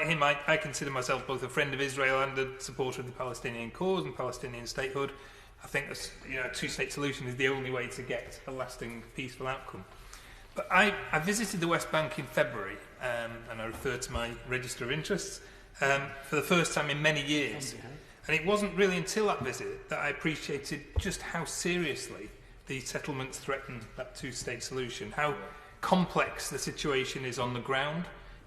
him, I consider myself both a friend of Israel and a supporter of the Palestinian cause and Palestinian statehood. I think a two-state solution is the only way to get a lasting, peaceful outcome. But I visited the West Bank in February, and I refer to my register of interests, for the first time in many years. And it wasn't really until that visit that I appreciated just how seriously these settlements threaten that two-state solution, how complex the situation is on the ground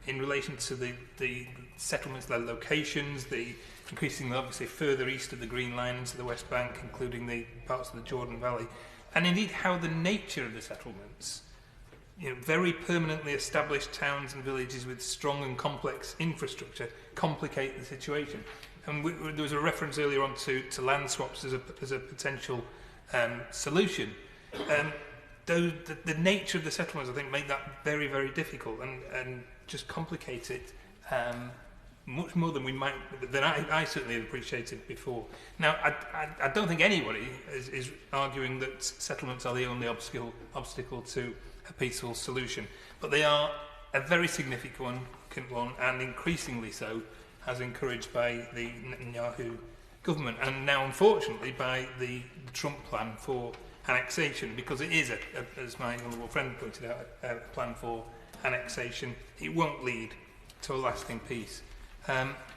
in relation to the settlements, their locations, the increasingly obviously further east of the Green Line into the West Bank, including the parts of the Jordan Valley, and indeed how the nature of the settlements, very permanently established towns and villages with strong and complex infrastructure, complicate the situation. And there was a reference earlier on to land swaps as a potential solution. The nature of the settlements, I think, make that very, very difficult and just complicate it much more than I certainly had appreciated before. Now, I don't think anybody is arguing that settlements are the only obstacle to a peaceful solution, but they are a very significant one, and increasingly so, as encouraged by the Netanyahu government, and now unfortunately by the Trump plan for annexation, because it is, as my honourable friend pointed out, a plan for annexation. It won't lead to a lasting peace.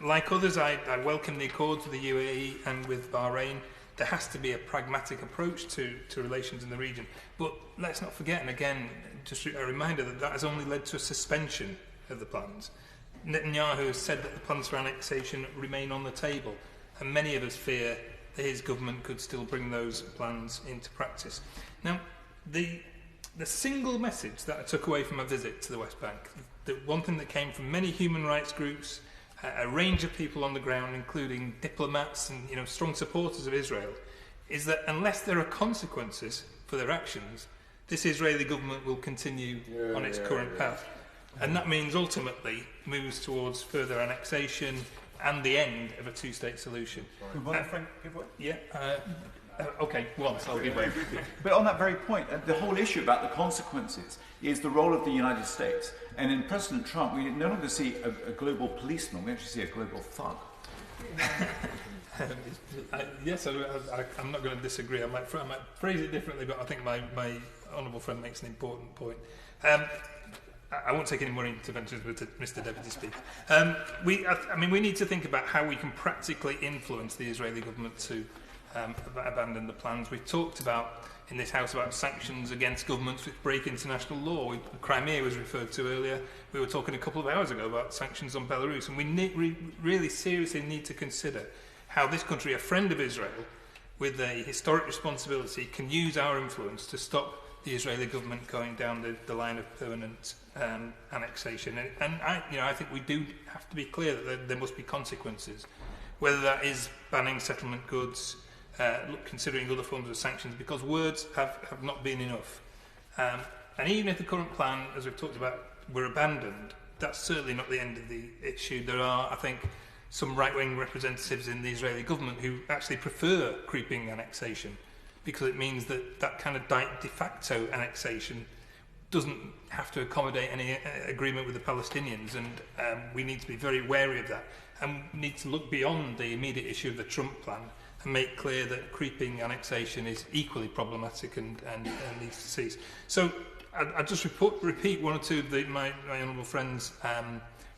Like others, I welcome the accords with the UAE and with Bahrain. There has to be a pragmatic approach to relations in the region. But let's not forget, and again, just a reminder that has only led to a suspension of the plans. Netanyahu has said that the plans for annexation remain on the table, and many of us fear that his government could still bring those plans into practice. Now, the single message that I took away from my visit to the West Bank, the one thing that came from many human rights groups, a range of people on the ground, including diplomats and strong supporters of Israel, is that unless there are consequences for their actions, this Israeli government will continue on its current path. And that means ultimately moves towards further annexation and the end of a two-state solution. Okay, well, I'll give way. But on that very point, the whole issue about the consequences is the role of the United States. And in President Trump, we no longer see a global policeman, we actually see a global thug. Yes, I'm not going to disagree. I might phrase it differently, but I think my honourable friend makes an important point. I won't take any more interventions with Mr. Deputy Speaker. We need to think about how we can practically influence the Israeli government to abandon the plans. We've talked about in this House about sanctions against governments which break international law. Crimea was referred to earlier. We were talking a couple of hours ago about sanctions on Belarus, and we really seriously need to consider how this country, a friend of Israel, with a historic responsibility, can use our influence to stop the Israeli government going down the line of permanent annexation. And I think we do have to be clear that there must be consequences, whether that is banning settlement goods, considering other forms of sanctions, because words have not been enough. And even if the current plan, as we've talked about, were abandoned, that's certainly not the end of the issue. There are, I think, some right-wing representatives in the Israeli government who actually prefer creeping annexation, because it means that kind of de facto annexation doesn't have to accommodate any agreement with the Palestinians, and we need to be very wary of that, and we need to look beyond the immediate issue of the Trump plan and make clear that creeping annexation is equally problematic and needs to cease. So I just repeat one or two of my honourable friends'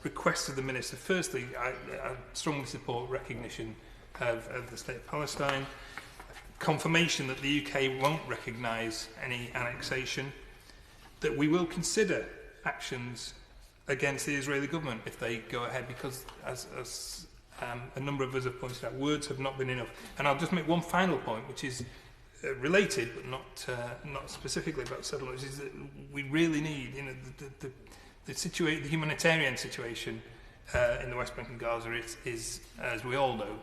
requests of the Minister. Firstly, I strongly support recognition of the State of Palestine, confirmation that the UK won't recognise any annexation, that we will consider actions against the Israeli government if they go ahead, because as a number of us have pointed out, words have not been enough. And I'll just make one final point, which is related but not specifically about settlements, is that we really need, the humanitarian situation in the West Bank and Gaza is, as we all know,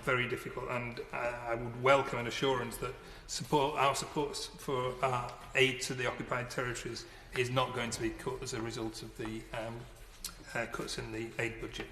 very difficult, and I would welcome an assurance that our support for our aid to the occupied territories is not going to be cut as a result of the cuts in the aid budget.